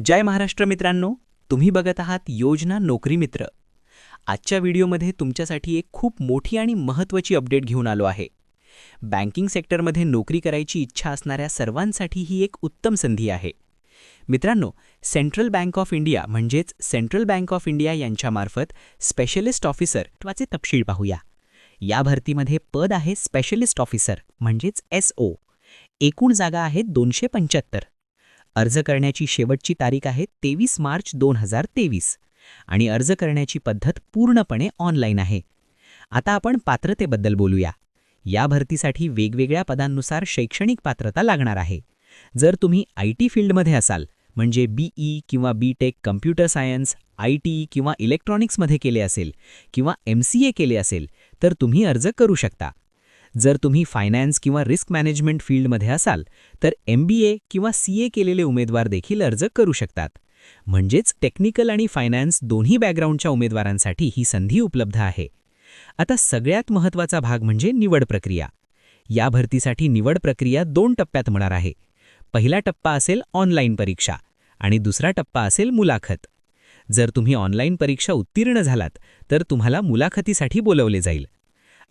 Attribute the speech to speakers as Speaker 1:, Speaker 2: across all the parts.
Speaker 1: जय महाराष्ट्र मित्रांनो, तुम्ही बघत आहात योजना नोकरी मित्र। आजच्या व्हिडिओमध्ये तुमच्यासाठी एक खूप मोठी आणि महत्त्वाची अपडेट घेऊन आलो आहे। बँकिंग सेक्टरमध्ये नोकरी करायची इच्छा असणाऱ्या सर्वांसाठी ही एक उत्तम संधी आहे। मित्रांनो, सेंट्रल बँक ऑफ इंडिया म्हणजेच सेंट्रल बँक ऑफ इंडिया यांच्यामार्फत स्पेशलिस्ट ऑफिसर चे तपशील पाहूया। या भरतीमध्ये पद आहे स्पेशलिस्ट ऑफिसर म्हणजेच SO। एकूण जागा आहेत 275। अर्ज करण्याची शेवटची तारीख आहे 23 मार्च 2023 आणि अर्ज करण्याची पद्धत पूर्णपणे ऑनलाईन आहे। आता आपण पात्रतेबद्दल बोलूया। या भरतीसाठी वेगवेगळ्या पदांनुसार शैक्षणिक पात्रता लागणार आहे। जर तुम्ही IT फील्डमध्ये असाल म्हणजे BE किंवा BTech कम्प्युटर सायन्स, IT किंवा इलेक्ट्रॉनिक्समध्ये केले असेल किंवा MCA केले असेल तर तुम्ही अर्ज करू शकता। जर तुम्ही फायनान्स किंवा रिस्क मॅनेजमेंट फील्डमध्ये असाल तर MBA किंवा CA केलेले उमेदवार देखील अर्ज करू शकतात। म्हणजेच टेक्निकल आणि फायनान्स दोन्ही बॅकग्राऊंडच्या उमेदवारांसाठी ही संधी उपलब्ध आहे। आता सगळ्यात महत्त्वाचा भाग म्हणजे निवड प्रक्रिया। या भरतीसाठी निवड प्रक्रिया 2 टप्प्यात होणार आहे। पहिला टप्पा असेल ऑनलाईन परीक्षा आणि दुसरा टप्पा असेल मुलाखत। जर तुम्ही ऑनलाईन परीक्षा उत्तीर्ण झालात तर तुम्हाला मुलाखतीसाठी बोलवले जाईल।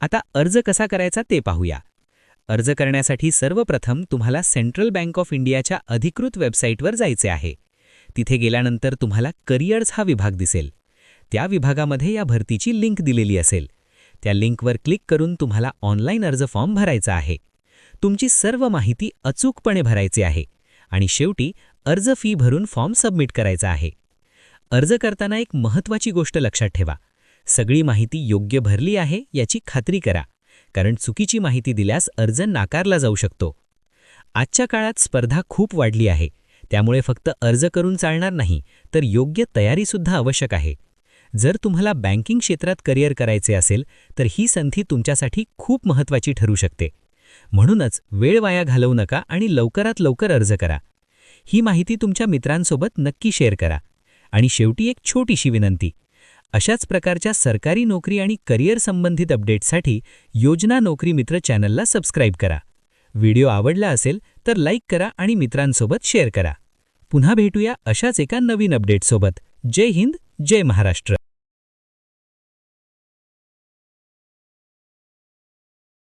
Speaker 1: आता अर्ज कसा करायचा ते पाहूया। अर्ज करण्यासाठी सर्वप्रथम तुम्हाला सेंट्रल बँक ऑफ इंडियाच्या अधिकृत वेबसाईटवर जायचे आहे। तिथे गेल्यानंतर तुम्हाला करिअर्स हा विभाग दिसेल। त्या विभागामध्ये या भरतीची लिंक दिलेली असेल। त्या लिंकवर क्लिक करून तुम्हाला ऑनलाईन अर्ज फॉर्म भरायचा आहे। तुमची सर्व माहिती अचूकपणे भरायची आहे आणि शेवटी अर्ज फी भरून फॉर्म सबमिट करायचा आहे। अर्ज करताना एक महत्त्वाची गोष्ट लक्षात ठेवा, सगळी माहिती योग्य भरली आहे याची खात्री करा, कारण चुकीची माहिती दिल्यास अर्ज नाकारला जाऊ शकतो। आजच्या काळात स्पर्धा खूप वाढली आहे, त्यामुळे फक्त अर्ज करून चालणार नाही तर योग्य तयारीसुद्धा आवश्यक आहे। जर तुम्हाला बँकिंग क्षेत्रात करिअर करायचे असेल तर ही संधी तुमच्यासाठी खूप महत्त्वाची ठरू शकते। म्हणूनच वेळ वाया घालवू नका आणि लवकरात लवकर अर्ज करा। ही माहिती तुमच्या मित्रांसोबत नक्की शेअर करा। आणि शेवटी एक छोटीशी विनंती, अशाच प्रकारच्या सरकारी नोकरी आणि करिअर संबंधित अपडेट्ससाठी योजना नोकरी मित्र चॅनलला सबस्क्राईब करा। व्हिडिओ आवडला असेल तर लाईक करा आणि मित्रांसोबत शेअर करा। पुन्हा भेटूया अशाच एका नवीन अपडेटसोबत। जय हिंद, जय महाराष्ट्र।